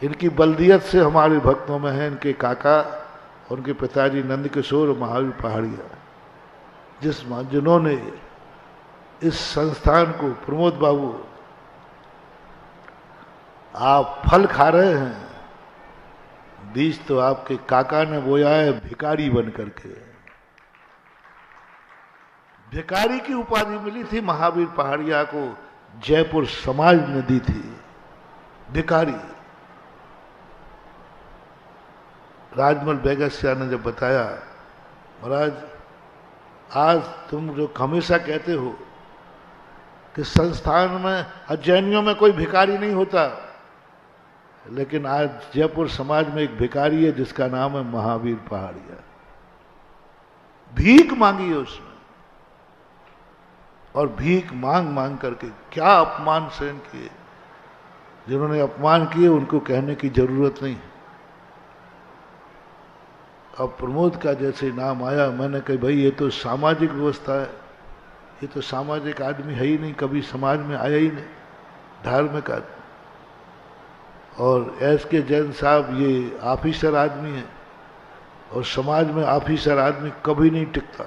इनकी बल्दियत से हमारे भक्तों में है इनके काका और उनके पिताजी नंदकिशोर और महावीर पहाड़िया, जिन्होंने इस संस्थान को, प्रमोद बाबू आप फल खा रहे हैं, बीज तो आपके काका ने बोया है भिखारी बन करके। भिखारी की उपाधि मिली थी महावीर पहाड़िया को, जयपुर समाज ने दी थी, भिखारी। राजमल बेगसिया ने जब बताया, महाराज आज तुम जो हमेशा कहते हो कि संस्थान में, जैनियों में कोई भिखारी नहीं होता, लेकिन आज जयपुर समाज में एक भिखारी है जिसका नाम है महावीर पहाड़िया। भीख मांगी है उसने, और भीख मांग मांग करके क्या अपमान सहन किए। जिन्होंने अपमान किए उनको कहने की जरूरत नहीं। अब प्रमोद का जैसे नाम आया, मैंने कहा भाई ये तो सामाजिक व्यवस्था है, ये तो सामाजिक आदमी है ही नहीं, कभी समाज में आया ही नहीं, धार्मिक आदमी। और एस.के. जैन साहब ये ऑफिसर आदमी है, और समाज में ऑफिसर आदमी कभी नहीं टिकता,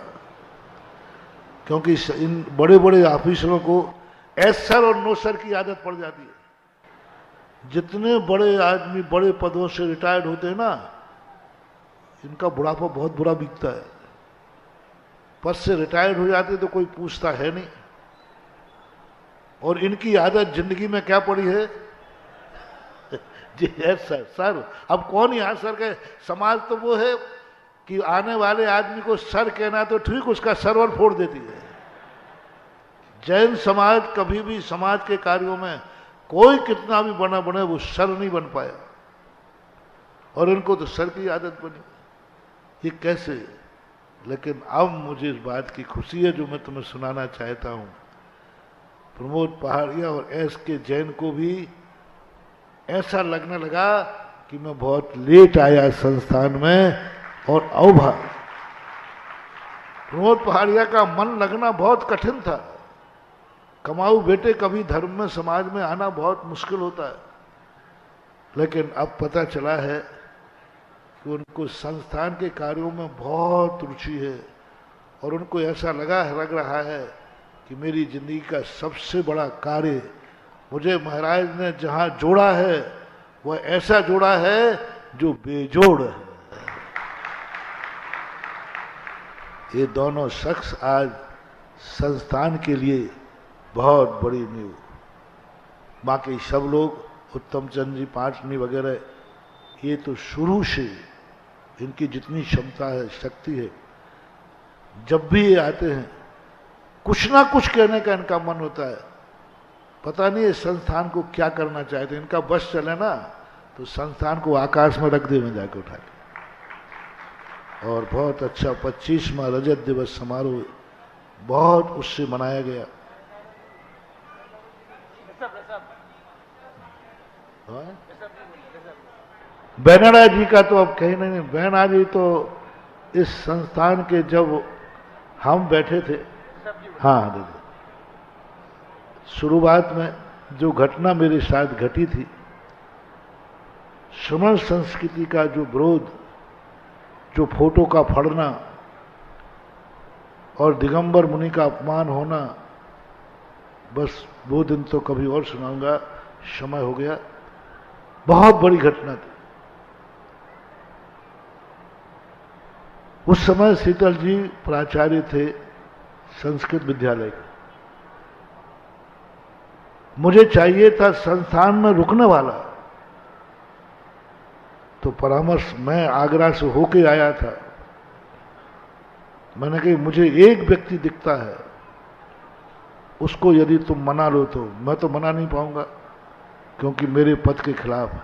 क्योंकि इन बड़े बड़े ऑफिसरों को एस सर और नो सर की आदत पड़ जाती है। जितने बड़े आदमी बड़े पदों से रिटायर्ड होते हैं ना, इनका बुढ़ापा बहुत बुरा बीतता है। पद से रिटायर्ड हो जाते तो कोई पूछता है नहीं, और इनकी आदत जिंदगी में क्या पड़ी है जी एस सर सर। अब कौन यहाँ सर कहे, समाज तो वो है कि आने वाले आदमी को सर कहना तो ठीक, उसका सरवर फोड़ देती है। जैन समाज कभी भी समाज के कार्यों में कोई कितना भी बना बने वो सर नहीं बन पाया, और इनको तो सर की आदत बनी। ये कैसे? लेकिन अब मुझे इस बात की खुशी है जो मैं तुम्हें सुनाना चाहता हूं। प्रमोद पहाड़िया और एस.के. जैन को भी ऐसा लगने लगा कि मैं बहुत लेट आया संस्थान में, और अवभाग्य। प्रमोद पहाड़िया का मन लगना बहुत कठिन था। कमाऊ बेटे कभी धर्म में, समाज में आना बहुत मुश्किल होता है, लेकिन अब पता चला है कि उनको संस्थान के कार्यों में बहुत रुचि है, और उनको ऐसा लग रहा है कि मेरी जिंदगी का सबसे बड़ा कार्य मुझे महाराज ने जहां जोड़ा है वह ऐसा जोड़ा है जो बेजोड़ है। ये दोनों शख्स आज संस्थान के लिए बहुत बड़ी नींव। बाकी सब लोग, उत्तम चंद जी, पाटनी वगैरह, ये तो शुरू से इनकी जितनी क्षमता है, शक्ति है, जब भी ये आते हैं कुछ ना कुछ कहने का इनका मन होता है। पता नहीं इस संस्थान को क्या करना चाहते हैं। इनका बस चले ना तो संस्थान को आकाश में रख दे में जाके उठा के। और बहुत अच्छा 25वां रजत दिवस समारोह बहुत उससे मनाया गया। बैनरा जी का तो अब कहीं नहीं। बैनरा जी तो इस संस्थान के जब हम बैठे थे, हाँ दीदी, शुरुआत में जो घटना मेरे साथ घटी थी, श्रमण संस्कृति का जो विरोध, जो फोटो का फड़ना, और दिगंबर मुनि का अपमान होना, बस वो दिन तो कभी और सुनाऊंगा, समय हो गया। बहुत बड़ी घटना थी। उस समय शीतल जी प्राचार्य थे संस्कृत विद्यालय के। मुझे चाहिए था संस्थान में रुकने वाला, तो परामर्श मैं आगरा से होके आया था। मैंने कहा मुझे एक व्यक्ति दिखता है, उसको यदि तुम मना लो तो मैं तो मना नहीं पाऊंगा क्योंकि मेरे पद के खिलाफ है।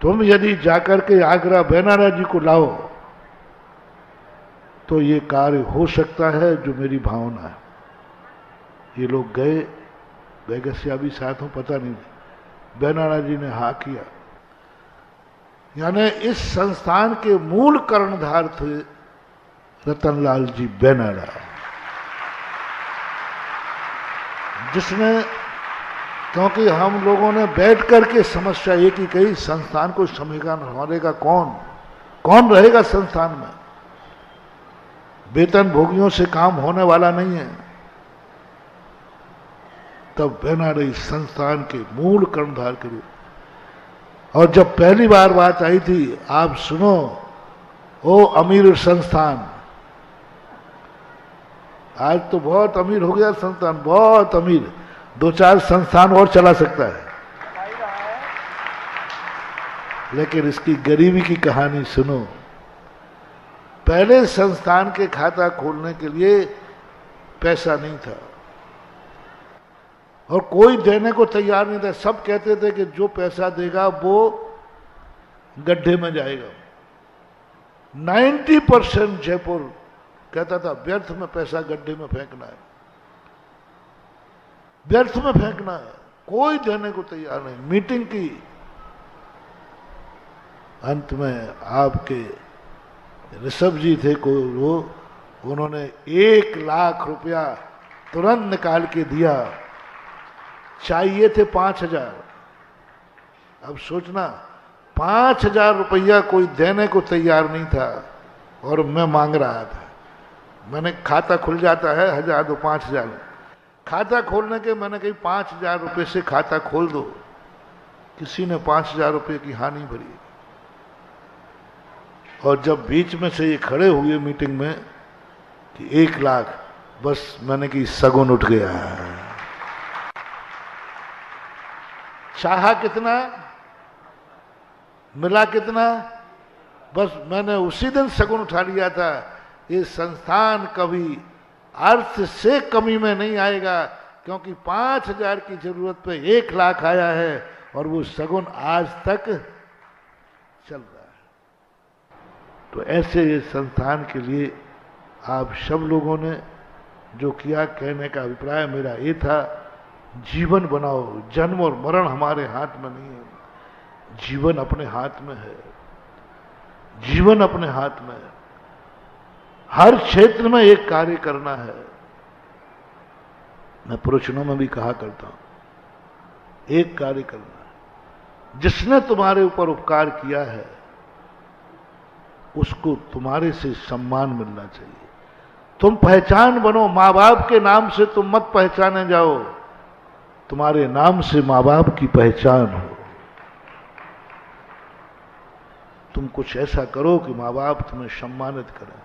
तुम यदि जाकर के आगरा बेनारा जी को लाओ तो ये कार्य हो सकता है जो मेरी भावना है। ये लोग गए, वैगस्या भी साथ हूं, पता नहीं, बेनारा जी ने हाँ किया। यानी इस संस्थान के मूल कर्णधार थे रतनलाल जी बेनारा, जिसने, क्योंकि हम लोगों ने बैठ करके समस्या एक ही कही, संस्थान को संभालेगा कौन, कौन रहेगा संस्थान में। वेतन भोगियों से काम होने वाला नहीं है। तब बेनारा इस संस्थान के मूल कर्णधार के रूप। और जब पहली बार बात आई थी, आप सुनो ओ अमीर संस्थान, आज तो बहुत अमीर हो गया संस्थान, बहुत अमीर, 2-4 संस्थान और चला सकता है, लेकिन इसकी गरीबी की कहानी सुनो। पहले संस्थान के खाता खोलने के लिए पैसा नहीं था और कोई देने को तैयार नहीं था। सब कहते थे कि जो पैसा देगा वो गड्ढे में जाएगा। 90% जयपुर कहता था व्यर्थ में पैसा गड्ढे में फेंकना है, व्यर्थ में फेंकना है, कोई देने को तैयार नहीं। मीटिंग की, अंत में आपके ऋषभ जी थे को वो, उन्होंने 1 लाख रुपया तुरंत निकाल के दिया। चाहिए थे 5,000। अब सोचना, 5,000 रुपया कोई देने को तैयार नहीं था और मैं मांग रहा था। मैंने, खाता खुल जाता है 1,000 दो 5,000, खाता खोलने के मैंने कही 5,000 रुपये से खाता खोल दो। किसी ने 5,000 रुपये की हानि भरी। और जब बीच में से ये खड़े हुए मीटिंग में कि 1 लाख, बस मैंने कि सगुन उठ गया। चाहा कितना, मिला कितना, बस मैंने उसी दिन सगुन उठा लिया था। ये संस्थान कभी अर्थ से कमी में नहीं आएगा, क्योंकि 5,000 की जरूरत पे 1 लाख आया है और वो सगुन आज तक चल रहा है। तो ऐसे ये संस्थान के लिए आप सब लोगों ने जो किया, कहने का अभिप्राय मेरा ये था, जीवन बनाओ। जन्म और मरण हमारे हाथ में नहीं है, जीवन अपने हाथ में है, जीवन अपने हाथ में है। हर क्षेत्र में एक कार्य करना है। मैं प्रवचनों में भी कहा करता हूं, एक कार्य करना है। जिसने तुम्हारे ऊपर उपकार किया है उसको तुम्हारे से सम्मान मिलना चाहिए। तुम पहचान बनो। माँ बाप के नाम से तुम मत पहचाने जाओ, तुम्हारे नाम से माँ बाप की पहचान हो। तुम कुछ ऐसा करो कि माँ बाप तुम्हें सम्मानित करें।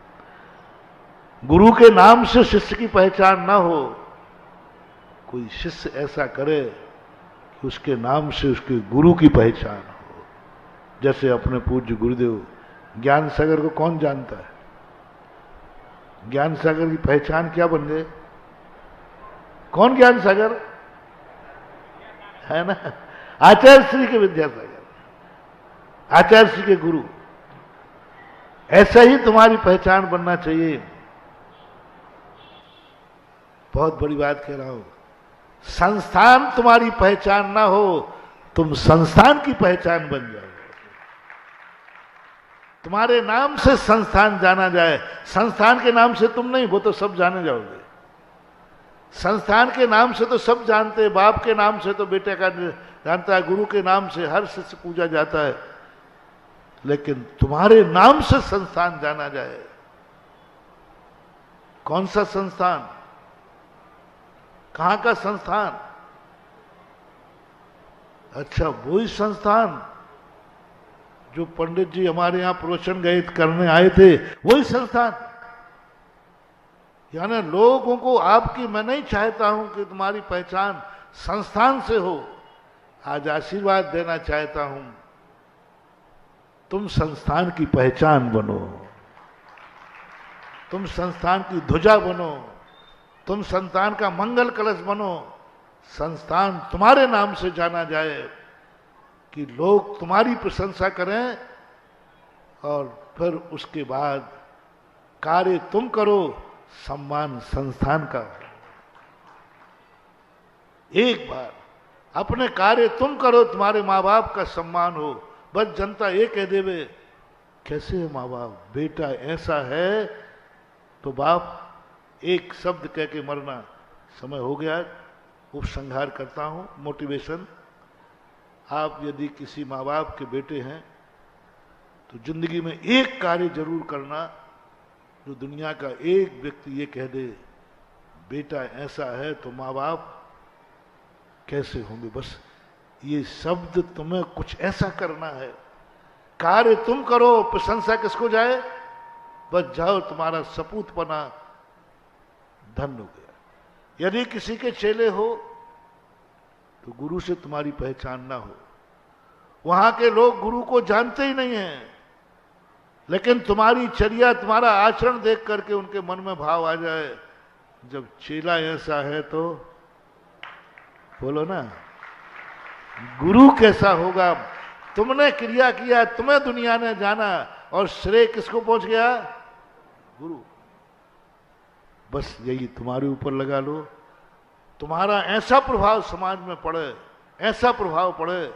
गुरु के नाम से शिष्य की पहचान ना हो, कोई शिष्य ऐसा करे कि उसके नाम से उसके गुरु की पहचान हो। जैसे अपने पूज्य गुरुदेव ज्ञान सागर को कौन जानता है? ज्ञान सागर की पहचान क्या बन गए? कौन ज्ञान सागर है ना? आचार्य श्री के विद्यासागर, आचार्य श्री के गुरु। ऐसा ही तुम्हारी पहचान बनना चाहिए। बहुत बड़ी बात कह रहा हूं। संस्थान तुम्हारी पहचान ना हो, तुम संस्थान की पहचान बन जाओ। तुम्हारे नाम से संस्थान जाना जाए। संस्थान के नाम से तुम नहीं, वो तो सब जाने जाओगे। संस्थान के नाम से तो सब जानते हैं, बाप के नाम से तो बेटे का जानता है, गुरु के नाम से हर शिष्य पूजा जाता है, लेकिन तुम्हारे नाम से संस्थान जाना जाए, कौन सा संस्थान? कहां का संस्थान? अच्छा, वही संस्थान जो पंडित जी हमारे यहां प्रवचन गए करने आए थे, वही संस्थान। यानी लोगों को आपकी, मैं नहीं चाहता हूं कि तुम्हारी पहचान संस्थान से हो, आज आशीर्वाद देना चाहता हूं, तुम संस्थान की पहचान बनो, तुम संस्थान की ध्वजा बनो, तुम संस्थान का मंगल कलश बनो, संस्थान तुम्हारे नाम से जाना जाए, कि लोग तुम्हारी प्रशंसा करें, और फिर उसके बाद कार्य तुम करो, सम्मान संस्थान का हो। एक बार अपने कार्य तुम करो, तुम्हारे माँ बाप का सम्मान हो, बस जनता ये कह देवे कैसे है माँ बाप, बेटा ऐसा है, तो बाप एक शब्द कह के मरना। समय हो गया, उपसंहार करता हूं, मोटिवेशन। आप यदि किसी माँ बाप के बेटे हैं तो जिंदगी में एक कार्य जरूर करना, जो दुनिया का एक व्यक्ति ये कह दे बेटा ऐसा है, तो माँ बाप कैसे होंगे। बस ये शब्द तुम्हें कुछ ऐसा करना है, कार्य तुम करो, प्रशंसा किसको जाए, बस जाओ, तुम्हारा सपूतपना धन्य हो गया। यदि किसी के चेले हो तो गुरु से तुम्हारी पहचान ना हो। वहां के लोग गुरु को जानते ही नहीं हैं, लेकिन तुम्हारी चर्या, तुम्हारा आचरण देख करके उनके मन में भाव आ जाए, जब चेला ऐसा है तो बोलो ना गुरु कैसा होगा। तुमने क्रिया किया, तुम्हें दुनिया ने जाना, और श्रेय किसको पहुंच गया, गुरु। बस यही तुम्हारे ऊपर लगा लो, तुम्हारा ऐसा प्रभाव समाज में पड़े, ऐसा प्रभाव पड़े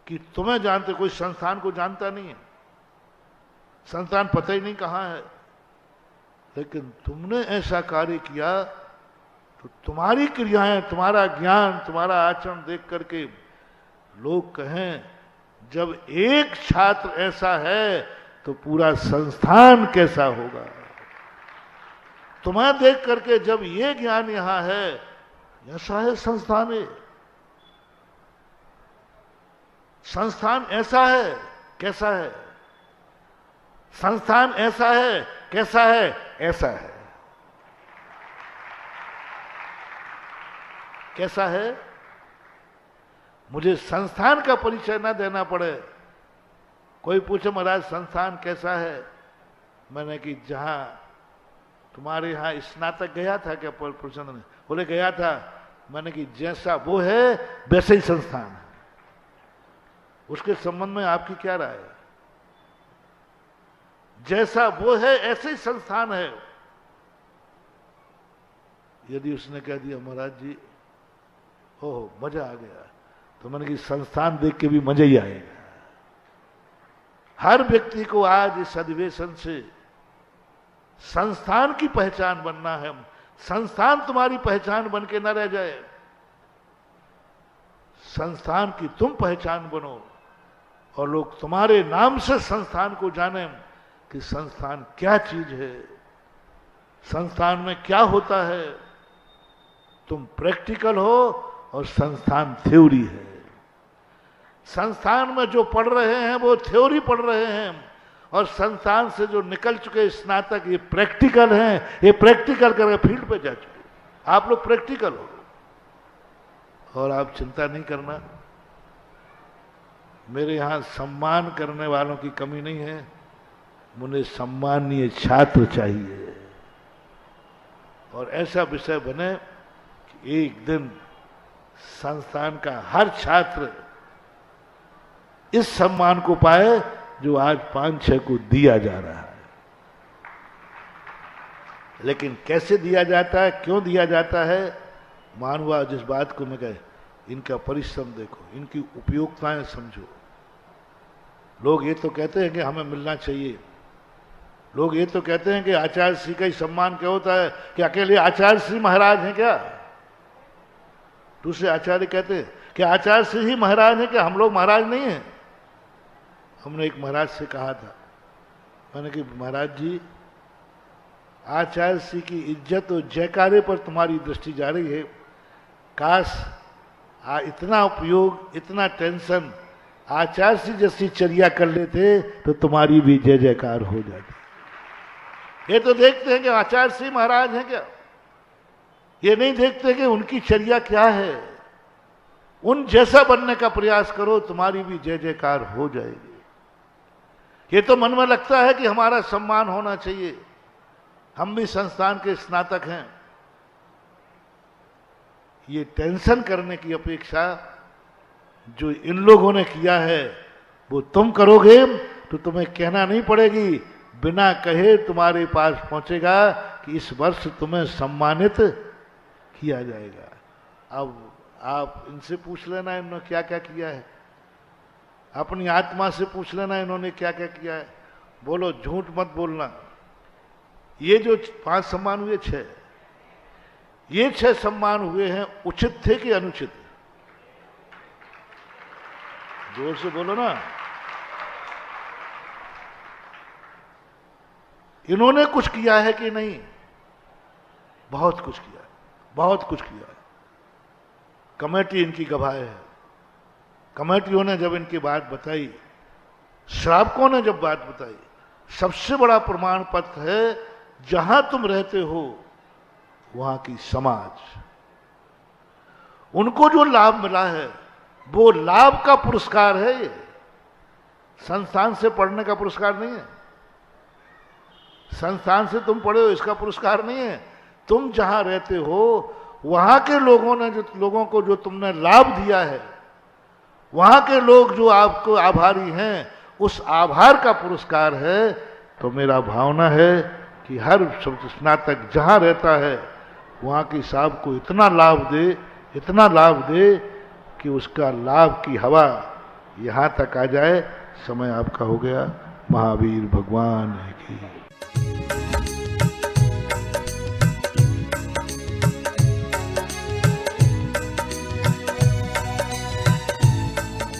कि तुम्हें जानते, कोई संस्थान को जानता नहीं है, संस्थान पता ही नहीं कहां है, लेकिन तुमने ऐसा कार्य किया तो तुम्हारी क्रियाएं, तुम्हारा ज्ञान, तुम्हारा आचरण देख करके लोग कहें जब एक छात्र ऐसा है तो पूरा संस्थान कैसा होगा। तुम्हें देख करके जब ये ज्ञान यहां है, ऐसा है संस्थान है, संस्थान ऐसा है, कैसा है, संस्थान ऐसा है, कैसा है, ऐसा है, कैसा है। मुझे संस्थान का परिचय न देना पड़े। कोई पूछे महाराज संस्थान कैसा है, मैंने कि जहां तुम्हारे यहां स्नातक गया था क्या प्रचंड ने, बोले गया था। मैंने कि जैसा वो है वैसे ही संस्थान है, उसके संबंध में आपकी क्या राय है। जैसा वो है ऐसे ही संस्थान है। यदि उसने कह दिया महाराज जी ओह मजा आ गया, तो मैंने कि संस्थान देख के भी मजा ही आएगा। हर व्यक्ति को आज इस अधिवेशन से संस्थान की पहचान बनना है। संस्थान तुम्हारी पहचान बन के न रह जाए, संस्थान की तुम पहचान बनो, और लोग तुम्हारे नाम से संस्थान को जाने कि संस्थान क्या चीज है, संस्थान में क्या होता है। तुम प्रैक्टिकल हो और संस्थान थ्योरी है। संस्थान में जो पढ़ रहे हैं वो थ्योरी पढ़ रहे हैं, और संस्थान से जो निकल चुके स्नातक ये प्रैक्टिकल हैं, ये प्रैक्टिकल करके फील्ड पे जा चुके। आप लोग प्रैक्टिकल हो, और आप चिंता नहीं करना। मेरे यहां सम्मान करने वालों की कमी नहीं है, मुझे सम्मानीय छात्र चाहिए, और ऐसा विषय बने कि एक दिन संस्थान का हर छात्र इस सम्मान को पाए जो आज 5-6 को दिया जा रहा है। लेकिन कैसे दिया जाता है, क्यों दिया जाता है, मानवा जिस बात को मैं कहे, इनका परिश्रम देखो, इनकी उपयोगिताएं समझो। लोग ये तो कहते हैं कि हमें मिलना चाहिए, लोग ये तो कहते हैं कि आचार्य श्री का ही सम्मान क्या होता है, कि अकेले आचार्य श्री महाराज हैं क्या। दूसरे आचार्य कहते हैं कि आचार्य श्री ही महाराज हैं, क्या हम लोग महाराज नहीं हैं। हमने एक महाराज से कहा था, मैंने कि महाराज जी आचार्य श्री की इज्जत और जयकारे पर तुम्हारी दृष्टि जा रही है। काश इतना उपयोग, इतना टेंशन आचार्य श्री जैसी चर्या कर लेते तो तुम्हारी भी जय जयकार हो जाती। ये तो देखते हैं कि आचार्य श्री महाराज हैं क्या, ये नहीं देखते कि उनकी चर्या क्या है। उन जैसा बनने का प्रयास करो, तुम्हारी भी जय जयकार हो जाएगी। ये तो मन में लगता है कि हमारा सम्मान होना चाहिए, हम भी संस्थान के स्नातक हैं। ये टेंशन करने की अपेक्षा जो इन लोगों ने किया है वो तुम करोगे तो तुम्हें कहना नहीं पड़ेगी, बिना कहे तुम्हारे पास पहुंचेगा कि इस वर्ष तुम्हें सम्मानित किया जाएगा। अब आप इनसे पूछ लेना इन्होंने क्या क्या किया है, अपनी आत्मा से पूछ लेना इन्होंने क्या क्या किया है। बोलो, झूठ मत बोलना। ये जो 5 सम्मान हुए, 6, ये 6 सम्मान हुए हैं, उचित थे कि अनुचित? जोर से बोलो ना। इन्होंने कुछ किया है कि नहीं? बहुत कुछ किया है, बहुत कुछ किया है। कमेटी इनकी गवाह है। कमेटियों ने जब इनकी बात बताई, श्रावकों ने जब बात बताई, सबसे बड़ा प्रमाण पत्र है जहां तुम रहते हो वहां की समाज, उनको जो लाभ मिला है वो लाभ का पुरस्कार है। ये संस्थान से पढ़ने का पुरस्कार नहीं है, संस्थान से तुम पढ़े हो इसका पुरस्कार नहीं है। तुम जहां रहते हो वहां के लोगों को जो तुमने लाभ दिया है, वहां के लोग जो आपको आभारी हैं, उस आभार का पुरस्कार है। तो मेरा भावना है कि हर स्नातक जहां रहता है वहां की साहब को इतना लाभ दे, इतना लाभ दे कि उसका लाभ की हवा यहां तक आ जाए। समय आपका हो गया। महावीर भगवान की